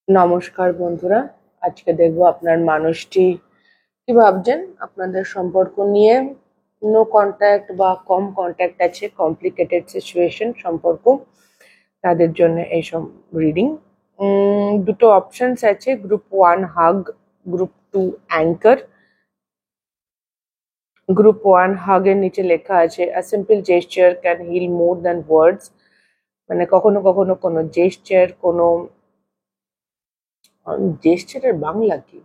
নমস্কার বন্ধুরা, আজকে দেখবো আপনার মানুষটি কি ভাবছেন আপনাদের সম্পর্ক নিয়ে। নো কন্ট্যাক্ট বা কম কন্ট্যাক্ট আছে, কমপ্লিকেটেড সিচুয়েশন সম্পর্ক, তাদের জন্য এইসব রিডিং। দুটো অপশনস আছে, গ্রুপ 1 হাগ, গ্রুপ 2 অ্যাঙ্কার। গ্রুপ 1 হাগের নিচে লেখা আছে a simple gesture can hill more than ওয়ার্ডস। মানে কখনো কখনো কোনো জেস্চার, কোনো জেস্চারের বাংলা কি,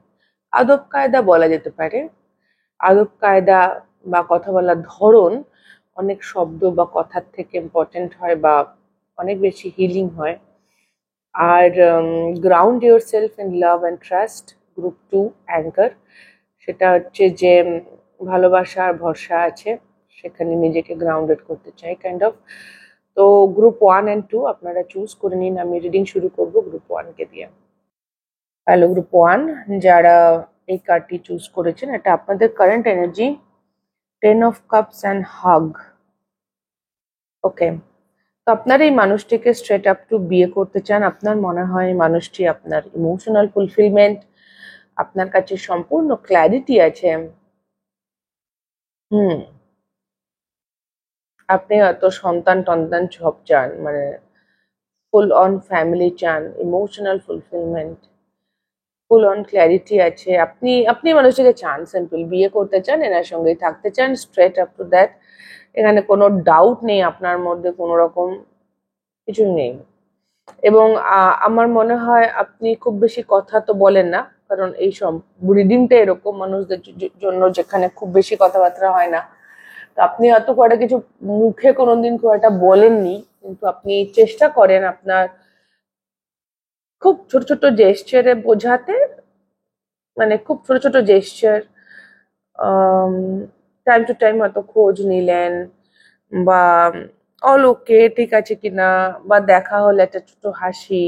আদব কায়দা বলা যেতে পারে। আদব কায়দা বা কথা বলার ধরন অনেক শব্দ বা কথার থেকে ইম্পর্টেন্ট হয় বা অনেক বেশি হিলিং হয়। আর ground yourself in love and trust, group 2 anchor. সেটা হচ্ছে যে ভালোবাসা আর ভরসা আছে, সেখানে নিজেকে গ্রাউন্ডেড করতে চাই কাইন্ড অফ। তো গ্রুপ 1 and 2 আপনারা চুজ করে নিন। আমি রিডিং শুরু করব গ্রুপ 1 কে দিয়ে। হ্যালো গ্রুপ 1, যারা এই কার্ডটি চুজ করেছেন, এটা আপনাদের current energy, 10 of Cups and hug. Okay, তো আপনার এই মানুষটিকে স্ট্রেট আপ টু বিয়ে করতে চান। আপনার মনে হয় এই মানুষটি আপনার ইমোশনাল ফুলফিলমেন্ট, আপনার কাছে সম্পূর্ণ ক্ল্যারিটি আছে। আপনি হয়তো সন্তান টন্তান সব চান, মানে ফুল অন ফ্যামিলি চান, emotional fulfilment, full on clarity আছে। আপনি আপনি মানুষটিকে চান, সিম্পল বিয়ে করতে চান, এনার সঙ্গেই থাকতে চান, স্ট্রেট আপ টু দ্যাট। এখানে কোনো ডাউট নেই, আপনার মধ্যে কোনো রকম কিছু নেই। এবং আমার মনে হয় আপনি খুব বেশি কথা তো বলেন না, কারণ এই সব রিডিংটা এরকম মানুষদের জন্য যেখানে খুব বেশি কথাবার্তা হয় না। তো আপনি হয়তো খুব একটা কিছু মুখে কোনোদিন খুব একটা বলেননি, কিন্তু আপনি চেষ্টা করেন আপনার খুব ছোট ছোট জেস্চারে বোঝাতে। মানে খুব ছোট ছোট জেস্চার, টাইম টু টাইম হয়তো খোঁজ নিলেন, বা অল ওকে ঠিক আছে কিনা, বা দেখা হলে একটা ছোট হাসি,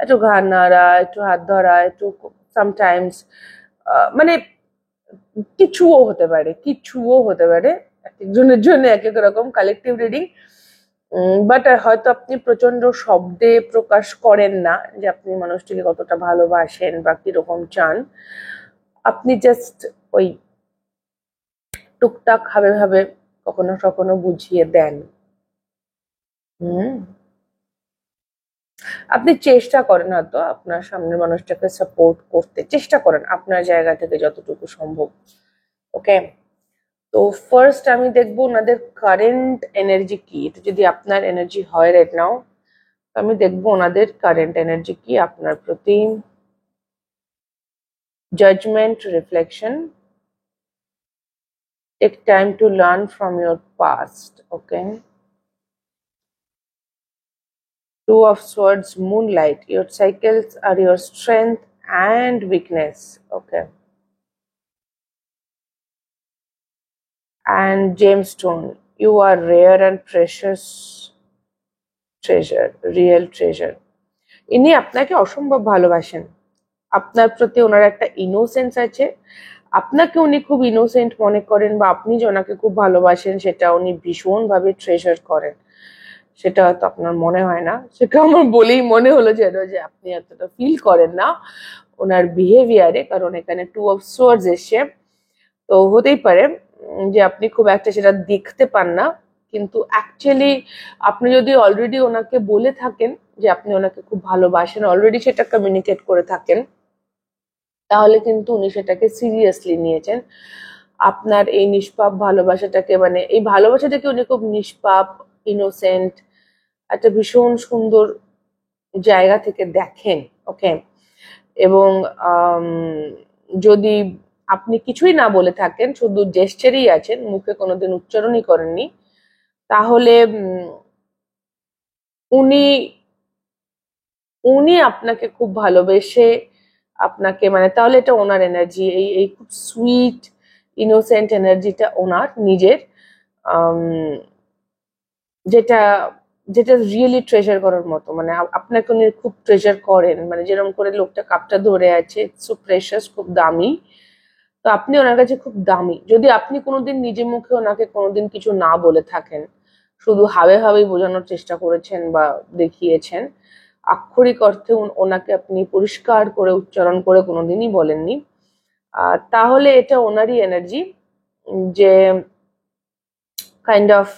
একটু ঘাড় নাড়া, একটু হাত ধরা, একটু সামটাইমস, মানে কিছুও হতে পারে, কিছুও হতে পারে। এক একজনের জন্য এক এক রকম কালেকটিভ রিডিং। বাট হয়তো আপনি প্রচন্ড শব্দে প্রকাশ করেন না যে আপনি মানুষটিকে কতটা ভালোবাসেন বা কিরকম চান। আপনি জাস্ট ওই টুকটাক ভাবে ভাবে কখনো কখনো বুঝিয়ে দেন। হুম, আপনি চেষ্টা করেন হয়তো আপনার সামনের মানুষটাকে সাপোর্ট করতে, চেষ্টা করেন আপনার জায়গা থেকে যতটুকু সম্ভব। ওকে, তো ফার্স্ট আমি দেখবো ওনাদের কারেন্ট এনার্জি কি। এটা যদি আপনার এনার্জি হয় রাইট নাও, আমি দেখবো ওনাদের কারেন্ট এনার্জি কি আপনার প্রতি। Judgement, reflection, take time to learn from your past. Okay, Two of Swords, Moonlight. Your cycles are your strength and weakness. Okay. And Gemstone, you are rare and precious treasure, real treasure. ইনি আপনাকে অসম্ভব ভালোবাসেন। আপনার প্রতি ওনার একটা innocence আছে। আপনাকে উনি খুব ইনোসেন্ট মনে করেন, বা আপনি যে ওনাকে খুব ভালোবাসেন সেটা উনি ভীষণভাবে ট্রেজার করেন। সেটা হয়তো আপনার মনে হয় না, সেটা আমার বলেই মনে হলো যেন যে আপনি এতটা ফিল করেন না ওনার বিহেভিয়ারে, কারণ এখানে 2 of Swords এসছে। তো হতেই পারে যে আপনি খুব একটা সেটা দেখতে পান না, কিন্তু অ্যাকচুয়ালি আপনি যদি অলরেডি ওনাকে বলে থাকেন যে আপনি ওনাকে খুব ভালোবাসেন, অলরেডি সেটা কমিউনিকেট করে থাকেন, তাহলে কিন্তু উনি সেটাকে সিরিয়াসলি নিয়েছেন। আপনার এই নিষ্পাপ ভালোবাসাটাকে, মানে এই ভালোবাসাটাকে উনি খুব নিষ্পাপ, ইনোসেন্ট, একটা ভীষণ সুন্দর জায়গা থেকে দেখেন। ওকে, এবং যদি আপনি কিছুই না বলে থাকেন, শুধু জেস্চারেই আছেন, মুখে কোনোদিন উচ্চারণই করেননি, তাহলে উনি উনি আপনাকে খুব ভালোবেসে আপনাকে, মানে তাহলে এটা ওনার এনার্জি, এই এই খুব সুইট ইনোসেন্ট এনার্জিটা ওনার নিজের, যেটা যেটা রিয়েলি ট্রেজার করার মতো। মানে আপনাকে উনি খুব ট্রেজার করেন, মানে যেরকম করে লোকটা কাপটা ধরে আছে, সো প্রেশাস, খুব দামি। তো আপনি ওনার কাছে খুব দামি। যদি আপনি কোনোদিন নিজে মুখে ওনাকে কোনোদিন কিছু না বলে থাকেন, শুধু হাবে হাবেই বোঝানোর চেষ্টা করেছেন বা দেখিয়েছেন, আক্ষরিক অর্থে ওনাকে আপনি পরিষ্কার করে উচ্চারণ করে কোনোদিনই বলেননি, তাহলে এটা ওনারই এনার্জি যে কাইন্ড অফ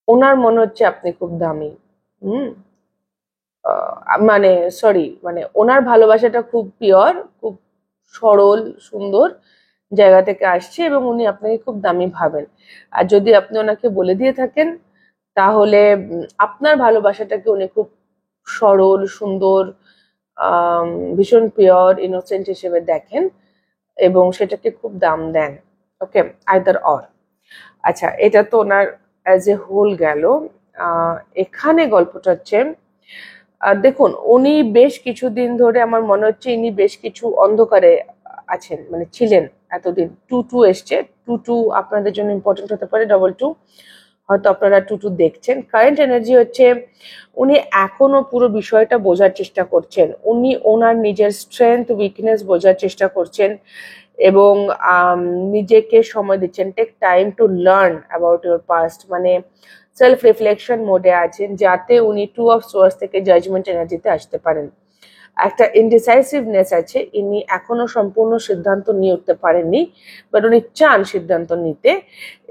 ওনার মনে হচ্ছে আপনি খুব দামি। মানে সরি, মানে ওনার ভালোবাসাটা খুব পিওর, খুব সরল সুন্দর জায়গা থেকে আসছে এবং উনি আপনাকে খুব দামি ভাবেন। আর যদি আপনি ওনাকে বলে দিয়ে থাকেন তাহলে আপনার ভালোবাসাটাকে উনি খুব সরল সুন্দর, ভীষণ পিওর ইনোসেন্ট হিসেবে দেখেন এবং সেটাকে খুব দাম দেন। ওকে, আইদার অর। আচ্ছা, এটা তো ওনার অ্যাজ এ হোল গেল। এখানে গল্পটা হচ্ছে, দেখুন উনি বেশ কিছুদিন ধরে আমার মনে হচ্ছে ইনি বেশ কিছু অন্ধকারে আছেন, মানে ছিলেন এতদিন। 2-2 এসছে, 2-2 আপনাদের জন্য ইম্পর্টেন্ট হতে পারে, 2-2 হয়তো আপনারা 2-2 দেখছেন। কারেন্ট এনার্জি হচ্ছে উনি এখনো পুরো বিষয়টা বোঝার চেষ্টা করছেন, উনি ওনার নিজের স্ট্রেংথ উইকনেস বোঝার চেষ্টা করছেন এবং নিজেকে সময় দিচ্ছেন। Take time to learn about your past, মানে সেলফ রিফ্লেকশন মোডে আছেন যাতে উনি 2 অফ সোয়ার্ডস থেকে জাজমেন্ট এনার্জিতে আসতে পারেন। একটা ইনডিসাইসিভনেস আছে, ইনি এখনো সম্পূর্ণ সিদ্ধান্ত নিয়ে উঠতে পারেননি, বাট উনি চান সিদ্ধান্ত নিতে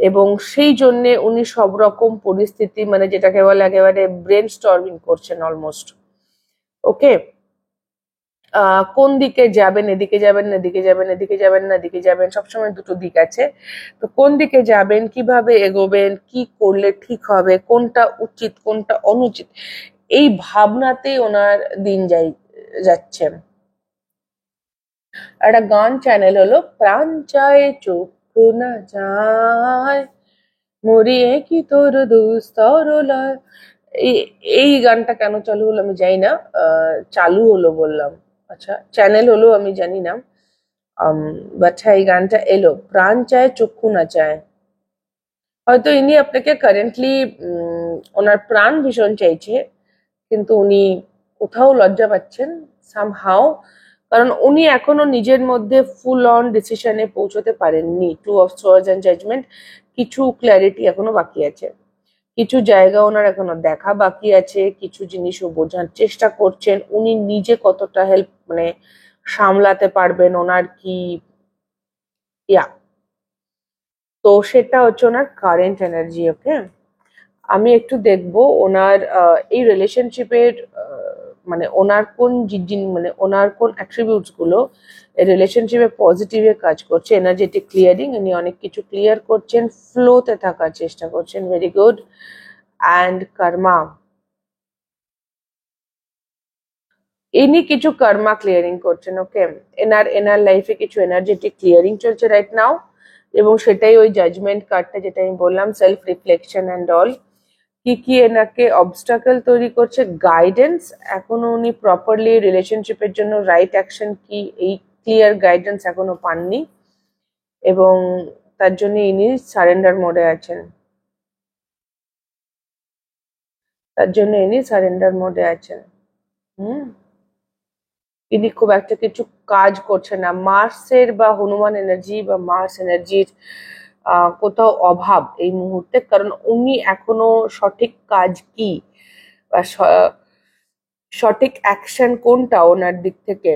এবং সেই জন্যে উনি সব রকম পরিস্থিতি, মানে যেটাকে বলে একেবারে ব্রেন স্টর্মিং করছেন অলমোস্ট। ওকে, কোন দিকে যাবেন, এদিকে যাবেন না এদিকে যাবেন, এদিকে যাবেন না এদিকে যাবেন, সবসময় দুটো দিক আছে। তো কোন দিকে যাবেন, কিভাবে এগোবেন, কি করলে ঠিক হবে, কোনটা উচিত কোনটা অনুচিত, এই ভাবনাতেই ওনার দিন যাচ্ছে। একটা গান চ্যানেল হলো প্রাণ চায় চক্ষু না যায় মরিয়ে কি তোর দুস্তরলায়, এই গানটা কেন চালু হলো আমি জানি না, চালু হলো বললাম, আচ্ছা চ্যানেল হলো আমি জানি না, বাট হ্যাঁ এই গানটা এলো, প্রাণ চায় চক্ষু না চায়। হয়তো ইনি আপনাকে কারেন্টলি ওনার প্রাণ ভীষণ চাইছে কিন্তু উনি কোথাও লজ্জা পাচ্ছেন সামহাও, কারণ উনি এখনো নিজের মধ্যে ফুল অন ডিসিশনে পৌঁছতে পারেননি। 2 অফ সোয়ার্ডস এন্ড জাজমেন্ট, কিছু ক্ল্যারিটি এখনো বাকি আছে, কিছু জায়গা ওনার এখনো দেখা বাকি আছে, কিছু জিনিসও বোঝার চেষ্টা করছেন উনি নিজে কতটা হেল্প মানে সামলাতে পারবেন, ওনার কি ইয়া, তো সেটা হচ্ছে ওনার কারেন্ট এনার্জি। ওকে, আমি একটু দেখবো ওনার এই রিলেশনশিপের মানে ওনার কোন মানে ওনার কোন অ্যাট্রিবিউটস গুলো রিলেশনশিপে পজিটিভে কাজ করছে। এনার্জেটিক ক্লিয়ারিং, উনি অনেক কিছু ক্লিয়ার করছেন, ফ্লোতে থাকার চেষ্টা করছেন, ভেরি গুড। অ্যান্ড কর্মা, ইনি কিছু কর্মা ক্লিয়ারিং করছেন। ওকে, এনার লাইফে কিছু এনার্জেটিক ক্লিয়ারিং চলছে রাইট নাও এবং সেটাই ওই জাজমেন্ট কার্ডটা যেটা আমি বললাম, সেলফ রিফ্লেকশন অ্যান্ড অল। কি কি এনাকে অবস্টাকেল তৈরি করছে, গাইডেন্স, এখনো উনি প্রপারলি রিলেশনশিপের জন্য রাইট অ্যাকশন কি এই ক্লিয়ার গাইডেন্স এখনো পাননি এবং তার জন্য ইনি সারেন্ডার মোডে আছেন, ইনি খুব একটা কিছু কাজ করছে না। মার্সের বা হনুমান এনার্জি বা মার্স এনার্জির কোথাও অভাব এই মুহূর্তে, কারণ উনি এখনো সঠিক কাজ কি বা সঠিক অ্যাকশন কোনটা ওনার দিক থেকে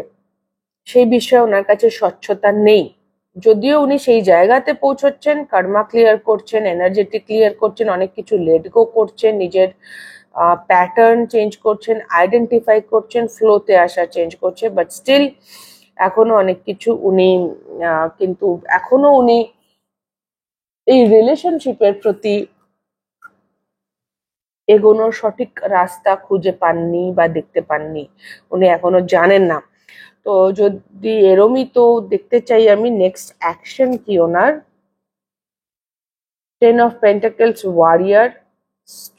সেই বিষয়ে ওনার কাছে স্বচ্ছতা নেই। যদিও উনি সেই জায়গাতে পৌঁছচ্ছেন, কর্মা ক্লিয়ার করছেন, এনার্জেটিক ক্লিয়ার করছেন, অনেক কিছু লেট গো করছেন, নিজের প্যাটার্ন চেঞ্জ করছেন, আইডেন্টিফাই করছেন, ফ্লোতে আসা চেঞ্জ করছে, বাট স্টিল এখনো অনেক কিছু উনি কিন্তু এখনো উনি এই রিলেশনশিপের প্রতি এগোনোর সঠিক রাস্তা খুঁজে পাননি বা দেখতে পাননি, উনি এখনো জানেন না। তো যদি এরমই তো দেখতে চাই আমি নেক্সট অ্যাকশন কি ওনার। 10 of Pentacles warrior,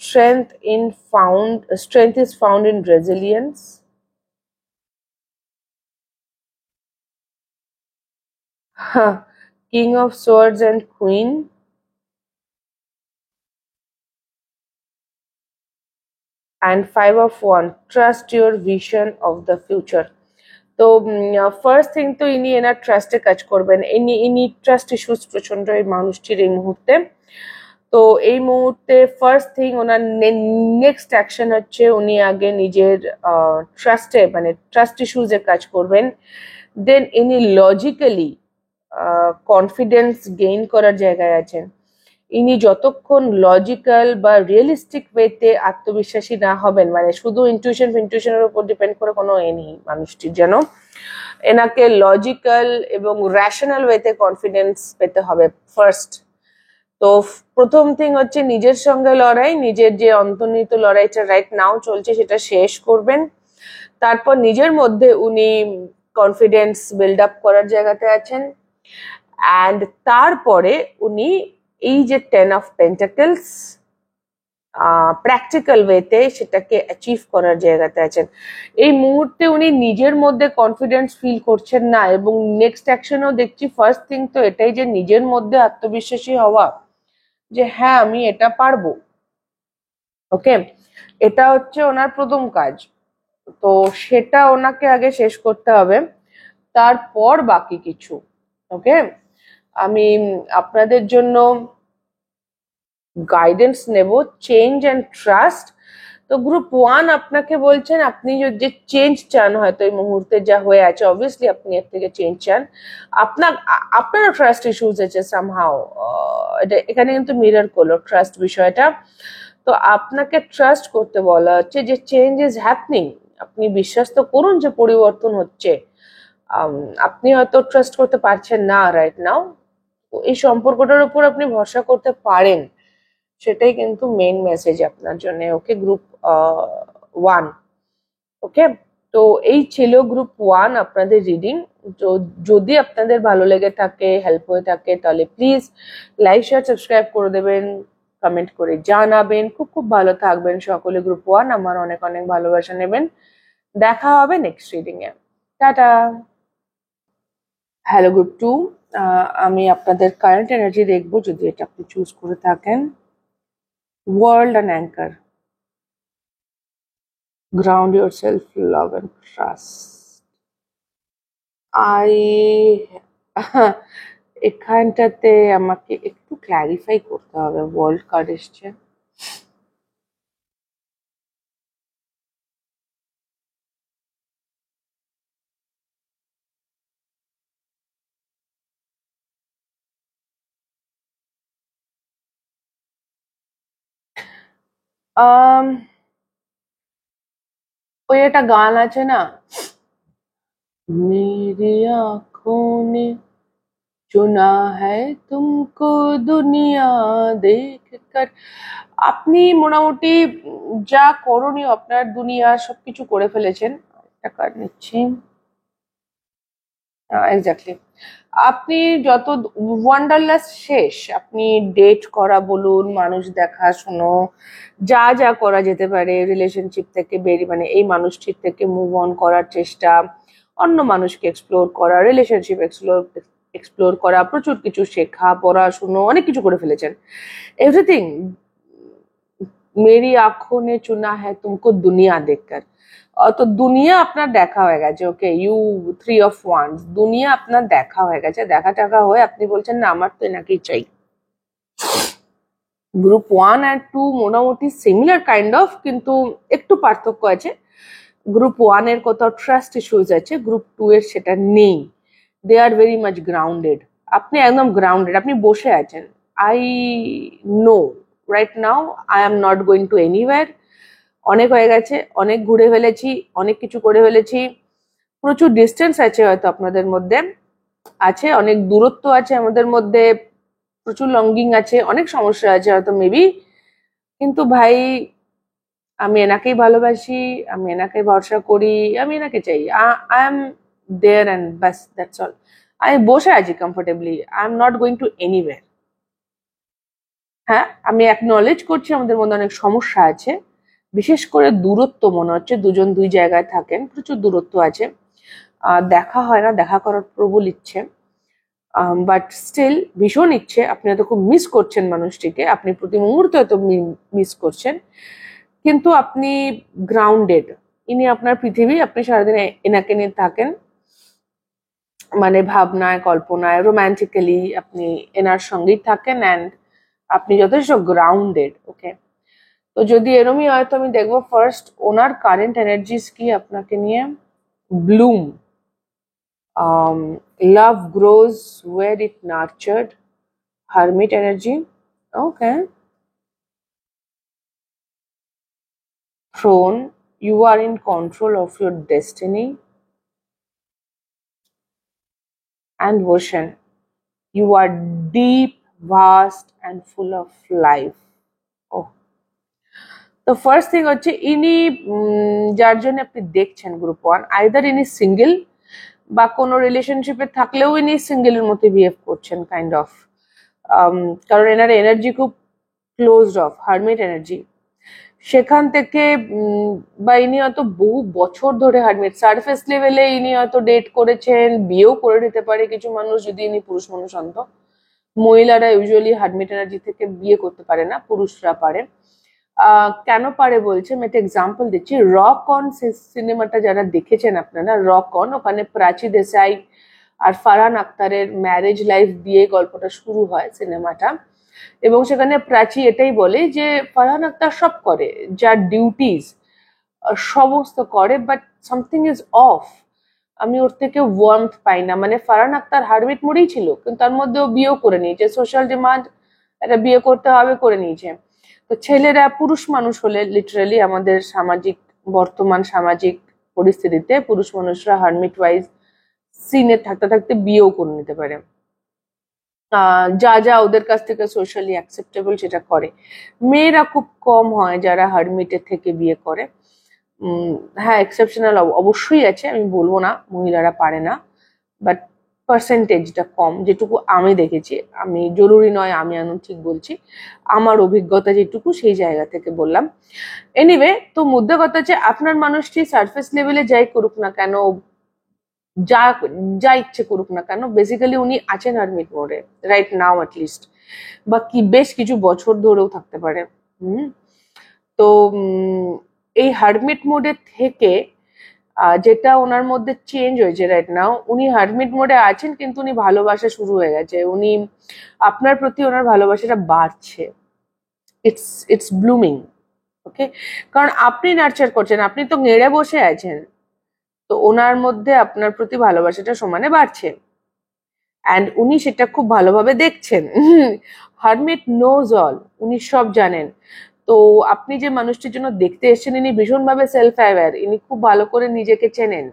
strength is found in resilience. King of swords and queen, and 5 of wands, trust your vision of the future. তো ফার্স্ট থিং তো ইনি এনার ট্রাস্টে কাজ করবেন, ইনি ট্রাস্ট ইস্যুস প্রচন্ড এই মানুষটির এই মুহূর্তে। তো এই মুহূর্তে ফার্স্ট থিং ওনার নেক্সট অ্যাকশন হচ্ছে উনি আগে নিজের ট্রাস্টে মানে ট্রাস্ট ইস্যুজে কাজ করবেন, দেন ইনি লজিক্যালি কনফিডেন্স গেইন করার জায়গায় আছেন। ইনি যতক্ষণ লজিক্যাল বা রিয়েলিস্টিক ওয়েতে আত্মবিশ্বাসী না হবেন, মানে শুধু ইনটিউশনের উপর ডিপেন্ড করে কোনো নেই মানুষটির, যেন এনাকে লজিক্যাল এবং র্যাশনাল ওয়েতে কনফিডেন্স পেতে হবে ফার্স্ট। তো প্রথম থিং হচ্ছে নিজের সঙ্গে লড়াই, নিজের যে অন্তর্নিহিত লড়াইটা রাইট নাও চলছে সেটা শেষ করবেন। তারপর নিজের মধ্যে উনি কনফিডেন্স বিল্ড আপ করার জায়গাতে আছেন, অ্যান্ড তারপরে উনি এই যে 10 অফ পেন্টাকেলস প্র্যাকটিক্যাল ওয়েতে সেটাকে অ্যাচিভ করার জায়গাতে আছেন। এই মুহূর্তে উনি নিজের মধ্যে কনফিডেন্স ফিল করছেন না, এবং নেক্সট অ্যাকশনও দেখছি ফার্স্ট থিং তো এটাই যে নিজের মধ্যে আত্মবিশ্বাসী হওয়া, যে হ্যাঁ আমি এটা পারবো। ওকে, এটা হচ্ছে ওনার প্রথম কাজ। তো সেটা ওনাকে আগে শেষ করতে হবে, তারপর বাকি কিছু। ওকে, আমি আপনাদের জন্য গাইডেন্স নেব, চেঞ্জ অ্যান্ড ট্রাস্ট। তো গ্রুপ 1 আপনাকে বলছেন আপনি যে চেঞ্জ চান, হয়তো এই মুহূর্তে যা হয়ে আছে অবভিয়াসলি আপনি এর থেকে চেঞ্জ চান, আপনারও ট্রাস্ট ইস্যুজ আছে সামহাও, এখানে কিন্তু মিরর করলো ট্রাস্ট বিষয়টা। তো আপনাকে ট্রাস্ট করতে বলা হচ্ছে যে চেঞ্জ ইজ হ্যাপনিং, আপনি বিশ্বাস তো করুন যে পরিবর্তন হচ্ছে। আপনি হয়তো ট্রাস্ট করতে পারছেন না রাইট নাও, এই সম্পর্কটার উপর আপনি ভরসা করতে পারেন, সেটাই কিন্তু মেইন মেসেজ আপনার জন্য। ওকে গ্রুপ 1, ওকে। তো এই ছিল গ্রুপ 1 আপনাদের রিডিং। তো যদি আপনাদের ভালো লেগে থাকে, হেল্প হয়ে থাকে, তাহলে প্লিজ লাইক শেয়ার সাবস্ক্রাইব করে দেবেন, কমেন্ট করে জানাবেন। খুব খুব ভালো থাকবেন সকলে। গ্রুপ 1 আমার অনেক অনেক ভালোবাসা নেবেন। দেখা হবে next reading a. Tata. Hello group 2, আমি আপনাদের কারেন্ট এনার্জি দেখবো যদি এটা আপনি চুজ করে থাকেন। World and anchor. Ground yourself, love and trust. এখানটাতে আমাকে একটু ক্ল্যারিফাই করতে হবে, ওয়ার্ল্ড কার্ড এসছে। ওই একটা গান আছে না, মেরি आँखों ने चुना है तुमको दुनिया देखकर। আপনি মোটামুটি যা করণীয় আপনার দুনিয়া সবকিছু করে ফেলেছেন। একটা কার্ড নিচ্ছি। এক্স্যাক্টলি, আপনি যত ওয়ান্ডারলাস শেষ, আপনি ডেট করা বলুন, মানুষ দেখাশুনো, যা যা করা যেতে পারে রিলেশনশিপ থেকে বেরিয়ে, মানে এই মানুষটির থেকে মুভ অন করার চেষ্টা, অন্য মানুষকে এক্সপ্লোর করা, রিলেশনশিপ এক্সপ্লোর করা, প্রচুর কিছু শেখা, পড়াশুনো, অনেক কিছু করে ফেলেছেন। এভরিথিং মেরি আঁখোं ने चुना है तुमको दुनिया देखकर। তো দুনিয়া আপনার দেখা হয়ে গেছে। ওকে, ইউ 3 of wands, দুনিয়া আপনার দেখা হয়ে গেছে। দেখা টাকা হয়ে আপনি বলছেন না আমার তো এনাকেই চাই। গ্রুপ 1 আর 2 মোটামুটি সিমিলার কাইন্ড অফ, কিন্তু একটু পার্থক্য আছে। গ্রুপ 1 এর কোথাও ট্রাস্ট ইস্যুজ আছে, গ্রুপ 2 এর সেটা নেই। দে আর ভেরি মাচ গ্রাউন্ডেড। আপনি একদম গ্রাউন্ডেড, আপনি বসে আছেন। I know right now I am not going to anywhere. অনেক হয়ে গেছে, অনেক ঘুরে ফেলেছি, অনেক কিছু করে ফেলেছি। প্রচুর ডিস্টেন্স আছে হয়তো আপনাদের মধ্যে, আছে অনেক দূরত্ব আছে আমাদের মধ্যে, প্রচুর লঙ্গিং আছে, অনেক সমস্যা আছে হয়তো মেবি, কিন্তু ভাই আমি এনাকেই ভালোবাসি, আমি এনাকে ভরসা করি, আমি এনাকে চাই। আই এম দেয়ার অ্যান্ড বাস, দ্যাটস অল। আমি বসে আছি comfortably, I am not going to anywhere. হ্যাঁ, আমি অ্যাকনলেজ করছি আমাদের মধ্যে অনেক সমস্যা আছে, বিশেষ করে দূরত্ব। মনে হচ্ছে দুজন দুই জায়গায় থাকেন, প্রচুর দূরত্ব আছে, দেখা হয় না, দেখা করার প্রবল ইচ্ছে, বাট স্টিল ভীষণ ইচ্ছে। আপনি হয়তো খুব মিস করছেন মানুষটিকে, আপনি প্রতি মুহূর্তে হয়তো মিস করছেন, কিন্তু আপনি গ্রাউন্ডেড। ইনি আপনার পৃথিবী, আপনি সারাদিন এনাকে নিয়ে থাকেন, মানে ভাবনায়, কল্পনায়, রোম্যান্টিক্যালি আপনি এনার সঙ্গেই থাকেন, অ্যান্ড আপনি যথেষ্ট গ্রাউন্ডেড। ওকে, তো যদি এরমই হয় তো আমি দেখবো ফার্স্ট ওনার কারেন্ট এনার্জিস কি আপনাকে নিয়ে। Bloom, love grows where it nurtured, hermit energy. Okay, throne, you are in control of your destiny. And ocean, you are deep, vast and full of life. Oh, তো first thing হচ্ছে ইনি যার জন্য আপনি দেখছেন গ্রুপ 1, আইদার ইনি single বা কোনো রিলেশনশিপে থাকলেও ইনি সিঙ্গেলের মতো বিহেভ করছেন কাইন্ড অফ, কারণ এনার এনার্জি খুব ক্লোজড অফ, হারমিট এনার্জি। সেখান থেকে বা ইনি হয়তো বহু বছর ধরে হারমিট, সারফেস লেভেলে ইনি হয়তো ডেট করেছেন, বিয়েও করে নিতে পারে কিছু মানুষ যদি ইনি পুরুষ মানুষ হন। মহিলারা ইউজুয়ালি হারমিট এনার্জি থেকে বিয়ে করতে পারে না, পুরুষরা পারে। কেন পারে বলছে, আমি একটা এক্সাম্পল দিচ্ছি। রক অন সিনেমাটা যারা দেখেছেন আপনারা, রক অন, ওখানে প্রাচী দেশাই আর ফারহান আক্তারের ম্যারেজ লাইফ দিয়ে গল্পটা শুরু হয় সিনেমাটা, এবং সেখানে প্রাচী এটাই বলে যে ফারহান আক্তার সব করে, যার ডিউটিস সমস্ত করে, বাট সামথিং ইজ অফ, আমি ওর থেকে ওয়ার্মথ পাই না। মানে ফারহান আক্তার হারমিট মোডেই ছিল, কিন্তু তার মধ্যেও বিয়েও করে নিয়েছে, সোশ্যাল ডিমান্ড, একটা বিয়ে করতে হবে, করে নিয়েছে। তো ছেলেরা পুরুষ মানুষ হলে লিটারালি আমাদের সামাজিক, বর্তমান সামাজিক পরিস্থিতিতে পুরুষ মানুষরা হারমিট ওয়াইজ সিনে থাকতে থাকতে বিয়েও করে নিতে পারে, যা যা ওদের কাছ থেকে সোশ্যালি অ্যাকসেপ্টেবল সেটা করে। মেয়েরা খুব কম হয় যারা হারমিটের থেকে বিয়ে করে। হ্যাঁ, এক্সেপশনাল অবশ্যই আছে, আমি বলবো না মহিলারা পারে না, বাট পার্সেন্টেজটা কম, যেটুকু আমি দেখেছি। আমি জরুরি নয় আমি ঠিক বলছি, আমার অভিজ্ঞতা যেটুকু সেই জায়গা থেকে বললাম। এনিওয়ে, তো মুদ্রা কথা হচ্ছে আপনার মানুষটি সারফেস লেভেলে যাই করুক না কেন, যা যা ইচ্ছে করুক না কেন, বেসিক্যালি উনি আছেন হারমিট মোডে রাইট নাও অ্যাটলিস্ট, বা কি বেশ কিছু বছর ধরেও থাকতে পারে। তো এই হারমিট মোডে থেকে যেটা ওনার মধ্যে চেঞ্জ হয়েছে রাইট নাও, উনি হারমিট মোডে আছেন কিন্তু উনি ভালোবাসা শুরু হয়ে গেছে, উনি আপনার প্রতি ওনার ভালোবাসাটা বাড়ছে, ইটস ব্লুমিং। ওকে, কারণ আপনি নার্চার করছেন, আপনি তো নেড়ে বসে আছেন, তো ওনার মধ্যে আপনার প্রতি ভালোবাসাটা সমানে বাড়ছে, অ্যান্ড উনি সেটা খুব ভালোভাবে দেখছেন। হারমিট নোজ অল, উনি সব জানেন। তো আপনি যে মানুষটির জন্য দেখতে এসেছেন, ইনি ভীষণভাবে সেলফ অ্যাওয়্যার, ইনি খুব ভালো করে নিজেকে চেনেন,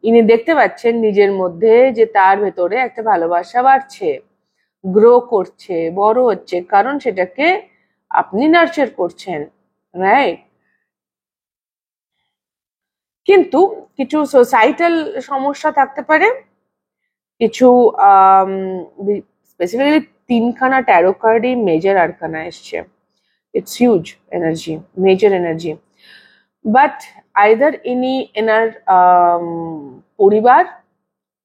ইনি দেখতে পাচ্ছেন নিজের মধ্যে যে তার ভেতরে একটা ভালোবাসা বাড়ছে, গ্রো করছে, বড় হচ্ছে, কারণ সেটাকে আপনি নার্চার করছেন, রাইট? কিন্তু কিছু সোসাইটাল সমস্যা থাকতে পারে, কিছু স্পেসিফিক্যালি 3খানা ট্যারো কার্ডই মেজর আরকানা এসছে, it's huge energy, major energy. But either ইনি এনার পরিবার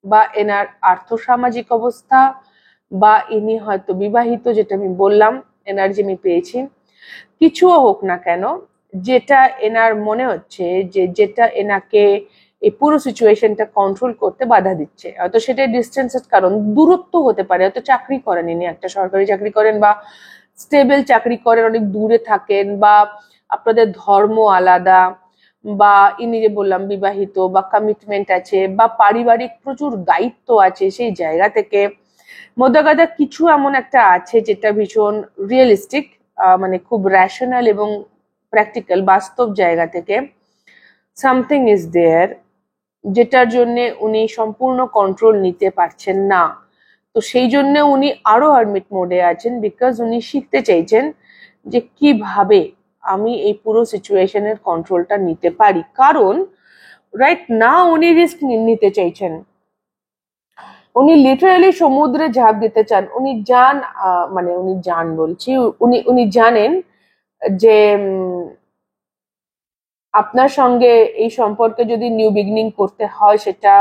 বা এনার আর্থসামাজিক অবস্থা, বা ইনি হয়তো বিবাহিত, যেটা আমি বললাম এনার্জি আমি পেয়েছি, কিছুও হোক না কেন, যেটা এনার মনে হচ্ছে যে যেটা এনাকে এই পুরো সিচুয়েশনটা কন্ট্রোল করতে বাধা দিচ্ছে, হয়তো সেটা ডিস্টেন্সের কারণ, দূরত্ব হতে পারে, হয়তো চাকরি করেন ইনি, একটা সরকারি চাকরি করেন বা স্টেবল চাকরি করেন, অনেক দূরে থাকেন, বা আপনাদের ধর্ম আলাদা, বা ইনি যে বললাম বিবাহিত, বা কমিটমেন্ট আছে, বা পারিবারিক প্রচুর দায়িত্ব আছে, সেই জায়গা থেকে মধ্যে কিছু এমন একটা আছে যেটা ভীষণ রিয়েলিস্টিক, মানে খুব রেশনাল এবং প্র্যাকটিক্যাল, বাস্তব জায়গা থেকে সামথিং ইজ দেয়ার, যেটার জন্য উনি সম্পূর্ণ কন্ট্রোল নিতে পারছেন না। তো সেই জন্য উনি আরো হারমিট মোডে আছেন, বিকজ উনি শিখতে চাইছেন যে কিভাবে আমি এই পুরো সিচুয়েশনের কন্ট্রোলটা নিতে পারি, কারণ রাইট না উনি রিস্ক নিতে চাইছেন, উনি লিটারালি সমুদ্রে ঝাঁপ দিতে চান, উনি মানে উনি বলছি, উনি জানেন যে আপনার সঙ্গে এই সম্পর্কে যদি নিউ বিগিনিং করতে হয় সেটা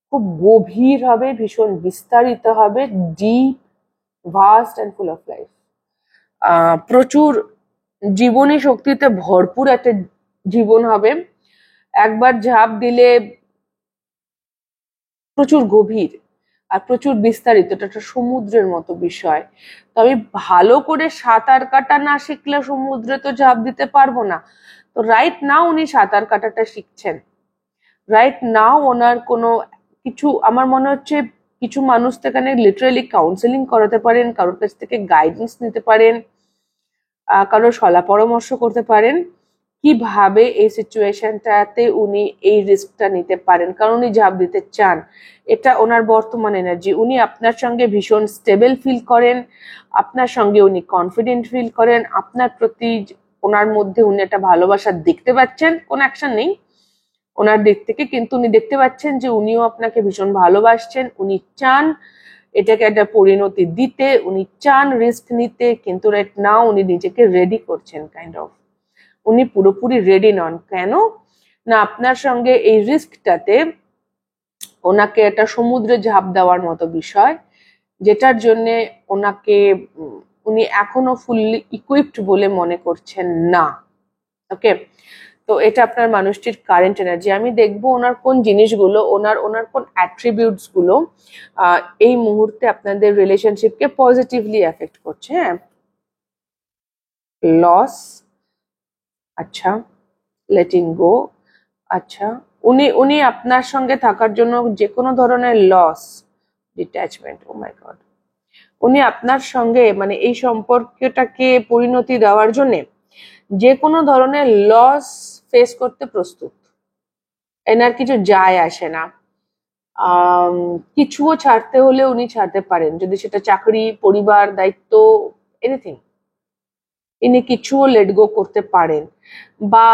খুব গভীর হবে, ভীষণ বিস্তারিত হবে, deep, vast and full of life, প্রচুর জীবনী শক্তিতে ভরপুর একটা জীবন হবে, একবার ঝাঁপ দিলে প্রচুর গভীর, আর প্রচুর বিস্তারিত, এটা একটা সমুদ্রের মতো বিষয়। তো আমি ভালো করে সাঁতার কাটা না শিখলে সমুদ্রে তো ঝাঁপ দিতে পারবো না। তো রাইট নাও উনি সাঁতার কাটাটা শিখছেন, রাইট নাও ওনার কোনো কিছু, আমার মনে হচ্ছে কিছু মানুষ তো এখানে লিটারালি কাউন্সেলিং করাতে পারেন, কারোর কাছ থেকে গাইডেন্স নিতে পারেন, কারোর শলা পরামর্শ করতে পারেন কিভাবে এই সিচুয়েশনটাতে উনি এই রিস্কটা নিতে পারেন, কারণ উনি ঝাঁপ দিতে চান। এটা ওনার বর্তমান এনার্জি। উনি আপনার সঙ্গে ভীষণ স্টেবল ফিল করেন, আপনার সঙ্গে উনি কনফিডেন্ট ফিল করেন, আপনার প্রতি ওনার মধ্যে উনি একটা ভালোবাসা দেখতে পাচ্ছেন। কোনো অ্যাকশন নেই ওনার দিক থেকে, কিন্তু উনি দেখতে পাচ্ছেন যে উনিও আপনাকে ভীষণ ভালোবাসছেন, উনি চান এটাকে একটা পরিণতি দিতে, উনি চান রিস্ক নিতে, কিন্তু রাইট নাও উনি নিজেকে রেডি করছেন কাইন্ড অফ। উনি পুরোপুরি রেডি নন। কেন না, আপনার সঙ্গে এই রিস্কটাতে ওনাকে একটা সমুদ্রে ঝাঁপ দেওয়ার মতো বিষয়, যেটার জন্য ওনাকে উনি এখনো ফুললি ইকুইপড বলে মনে করছেন না। ওকে, তো এটা আপনার মানুষটির কারেন্ট এনার্জি। আমি দেখবো ওনার কোন জিনিসগুলো, ওনার কোন অ্যাট্রিবিউটস গুলো এই মুহূর্তে আপনাদের রিলেশনশিপকে পজিটিভলি এফেক্ট করছে। হ্যাঁ, লস, আচ্ছা, লেটিং গো, আচ্ছা, উনি আপনার সঙ্গে থাকার জন্য যে কোনো ধরনের লস, ডিট্যাচমেন্ট, ও মাই গড, উনি আপনার সঙ্গে মানে এই সম্পর্কটাকে পরিণতি দেওয়ার জন্য যে কোনো ধরনের লস ফেস করতে প্রস্তুত। এনার কিছু যায় আসে না, কিছুও ছাড়তে হলে উনি ছাড়তে পারেন, যদি সেটা চাকরি, পরিবার, দায়িত্ব, এনিথিং, ইনি কিছুও লেট গো করতে পারেন। বা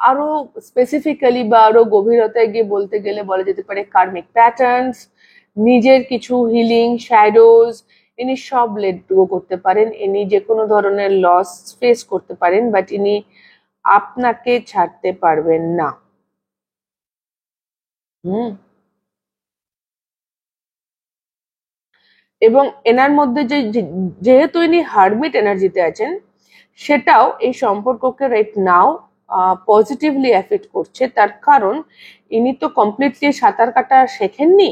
আরো স্পেসিফিক্যালি বা আরো গভীরতায় গিয়ে বলতে গেলে বলা যেতে পারে কার্মিক প্যাটার্নস, নিজের কিছু হিলিং, শ্যাডোজ, ইনি সব লেট গো করতে পারেন। ইনি যে কোনো ধরনের লস ফেস করতে পারেন, বাট ইনি আপনাকে ছাড়তে পারবেন না। এবং এনার মধ্যে যেহেতু ইনি হারমিট এনার্জিতে আছেন, সেটাও এই সম্পর্ককে রাইট নাও পজিটিভলি এফেক্ট করছে। তার কারণ ইনি তো কমপ্লিটলি সাঁতার কাটা শেখেননি।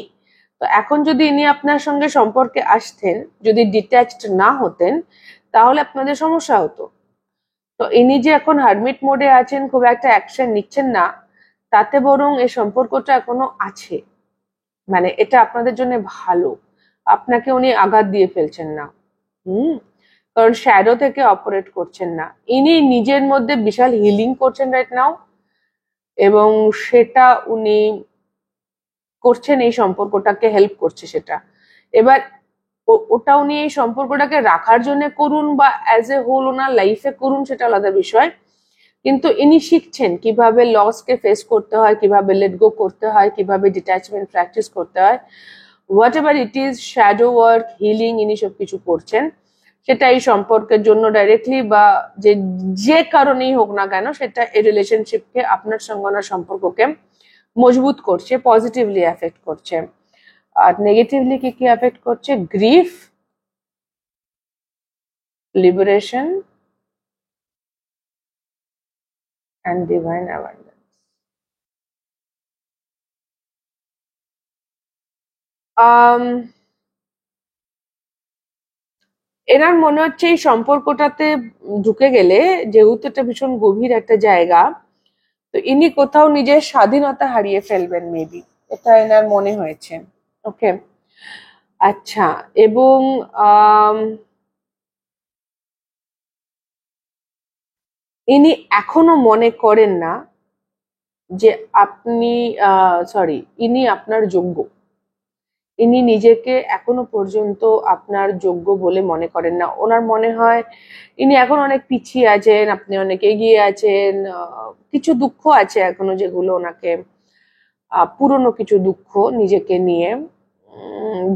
তো এখন যদি ইনি আপনার সঙ্গে সম্পর্কে আসতেন, যদি ডিট্যাচড না হতেন, তাহলে আপনাদের সমস্যা হতো। তো ইনি যে এখন হারমিট মোডে আছেন, খুব একটা অ্যাকশন নিচ্ছেন না, তাতে বরং এই সম্পর্কটা এখনো আছে, মানে এটা আপনাদের জন্য ভালো। আপনাকে উনি আঘাত দিয়ে ফেলছেন না, কারণ শ্যাডো থেকে অপারেট করছেন না, ইনি নিজের মধ্যে বিশাল হিলিং করছেন রাইট নাও, এবং সেটা উনি করছেন, এই সম্পর্কটাকে হেল্প করছে সেটা। এবার ওটা উনি এই সম্পর্কটাকে রাখার জন্য করুন বা অ্যাজ এ হোল ওনার লাইফে করুন, সেটা আলাদা বিষয়। কিন্তু ইনি শিখছেন কিভাবে লসকে ফেস করতে হয়, কিভাবে লেট গো করতে হয়, কিভাবে ডিট্যাচমেন্ট প্র্যাকটিস করতে হয়, what ever it is, shadow work, healing, ইনি সবকিছু করছেন। সেটা এই সম্পর্কের জন্য ডাইরেক্টলি বা যে কারণেই হোক না কেন, সেটা এই রিলেশনশিপকে, আপনার সঙ্গে ওনার সম্পর্ককে মজবুত করছে, পজিটিভলি এফেক্ট করছে। আর নেগেটিভলি কি কি এফেক্ট করছে? Grief, liberation and divine abundance. এনার মনে হচ্ছে এই সম্পর্কটাতে ঢুকে গেলে, যেহেতু এটা ভীষণ গভীর একটা জায়গা, তো ইনি কোথাও নিজের স্বাধীনতা হারিয়ে ফেলবেন মেবি, এটা এনার মনে হয়েছে। ওকে, আচ্ছা, এবং ইনি এখনো মনে করেন না যে আপনি, সরি, ইনি আপনার যোগ্য। ইনি নিজেকে এখনো পর্যন্ত আপনার যোগ্য বলে মনে করেন না। ওনার মনে হয় ইনি এখন অনেক পিছিয়ে আছেন, আপনি অনেক এগিয়ে আছেন। কিছু দুঃখ আছে এখনো, যেগুলো ওনাকে, পুরনো কিছু দুঃখ নিজেকে নিয়ে,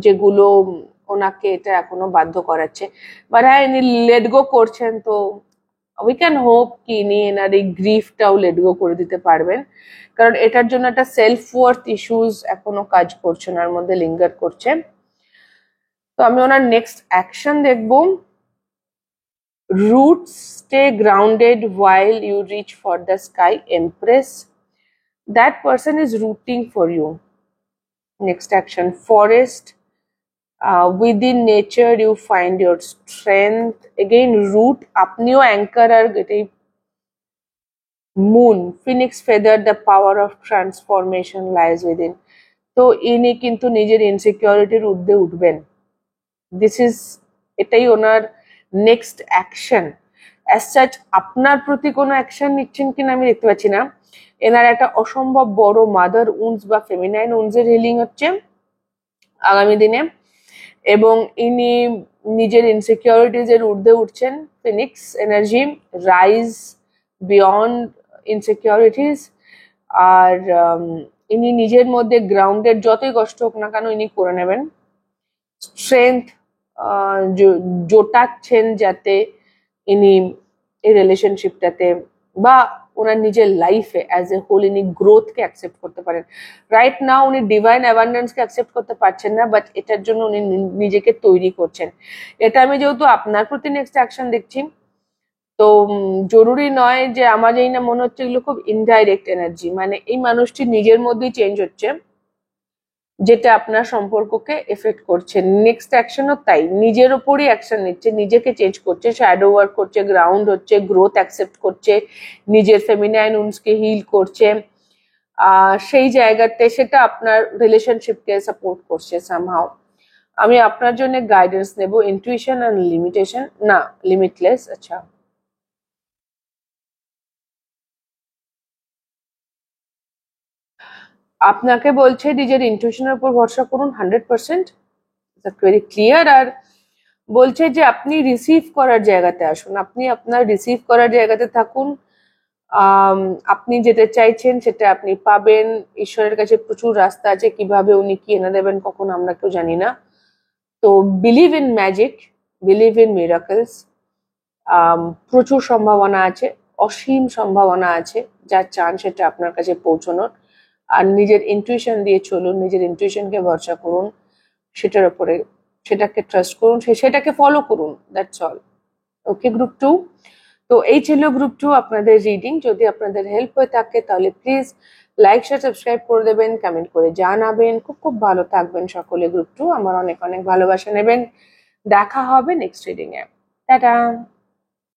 যেগুলো ওনাকে এটা এখনো বাধ্য করাচ্ছে। বাট হ্যাঁ, ইনি লেট গো করছেন, তো উই ক্যান হোপ কি ইনি এনার এই গ্রিফটাও লেট গো করে দিতে পারবেন, কারণ এটার জন্য একটা সেলফ ওয়ার্থ ইস্যুস এখনো কাজ করছে, ওনার মধ্যে লিঙ্গার করছে। তো আমি ওনার নেক্সট অ্যাকশন দেখবো। Roots stay grounded while you reach for the sky, empress. That person is rooting for you. Next action, forest, within nature you find your strength, again root, আপনিও anchor আর এটাই moon, phoenix feather, the power of transformation lies within. তো ইনি কিন্তু নিজের ইনসিকিউরিটির ঊর্ধ্বে উঠবেন, this is, এটাই ওনার নেক্সট অ্যাকশন। অ্যাজ সাচ আপনার প্রতি কোনো অ্যাকশন নিচ্ছেন কিনা আমি দেখতে পাচ্ছি না। এনার একটা অসম্ভব বড় মাদার উন্স বা ফেমিনাইন উন্সের হিলিং হচ্ছে আগামী দিনে, এবং ইনি নিজের ইনসিকিউরিটিজ এর ঊর্ধ্বে উঠছেন, phoenix energy, rise beyond insecurities. আর ইনি নিজের মধ্যে গ্রাউন্ডেড, যতই কষ্ট হোক না কেন ইনি করে নেবেন। স্ট্রেংথ জোটাচ্ছেন যাতে ইনি এই রিলেশনশিপটাতে বা ওনার নিজের লাইফে অ্যাজ এ হোল ইনি গ্রোথকে অ্যাকসেপ্ট করতে পারেন। রাইট নাও উনি ডিভাইন অ্যাবান্ডেন্সকে অ্যাকসেপ্ট করতে পারছেন না, বাট এটার জন্য উনি নিজেকে তৈরি করছেন। এটা আমি যেহেতু আপনার প্রতি নেক্সট অ্যাকশন দেখছি, তো জরুরি নয় যে আমার এই না মনে হচ্ছে এগুলো খুব ইনডাইরেক্ট এনার্জি, মানে এই মানুষটি নিজের মধ্যেই চেঞ্জ হচ্ছে যেটা আপনার সম্পর্ককে এফেক্ট করছে। নেক্সট অ্যাকশনও তাই, নিজের ওপরই অ্যাকশন নিচ্ছে, নিজেকে চেঞ্জ করছে, শ্যাডো ওয়ার্ক করছে, গ্রাউন্ড হচ্ছে, গ্রোথ অ্যাকসেপ্ট করছে, নিজের ফেমিনাইন উন্সকে হিল করছে। সেই জায়গাতে সেটা আপনার রিলেশনশিপকে সাপোর্ট করছে সামহাও। আমি আপনার জন্য গাইডেন্স নেব, ইনটুইশন আর লিমিটেশন, না লিমিটলেস। আচ্ছা, আপনাকে বলছে নিজের ইনটুইশনের উপর ভরসা করুন 100%, ভেরি ক্লিয়ার। আর বলছে যে আপনি রিসিভ করার জায়গাতে আসুন, আপনি আপনার রিসিভ করার জায়গাতে থাকুন। আপনি যেটা চাইছেন সেটা আপনি পাবেন। ঈশ্বরের কাছে প্রচুর রাস্তা আছে, কিভাবে উনি কি এনে দেবেন কখন আমরা কেউ জানি না। তো believe in magic, believe in miracles. প্রচুর সম্ভাবনা আছে, অসীম সম্ভাবনা আছে, যা চান সেটা আপনার কাছে পৌঁছানোর। আর নিজের ইনটুইশন দিয়ে চলুন, নিজের ইনটুইশনকে ভরসা করুন, সেটার উপরে সেটাকে ট্রাস্ট করুন, সেটাকে ফলো করুন, দ্যাটস অল। ওকে গ্রুপ 2, তো এই ছিল গ্রুপ 2 আপনাদের রিডিং। যদি আপনাদের হেল্প হয়ে থাকে তাহলে প্লিজ লাইক শেয়ার সাবস্ক্রাইব করে দেবেন, কমেন্ট করে জানাবেন। খুব খুব ভালো থাকবেন সকলে গ্রুপ 2, আমার অনেক অনেক ভালোবাসা নেবেন। দেখা হবে নেক্সট রিডিং এ। টাটা।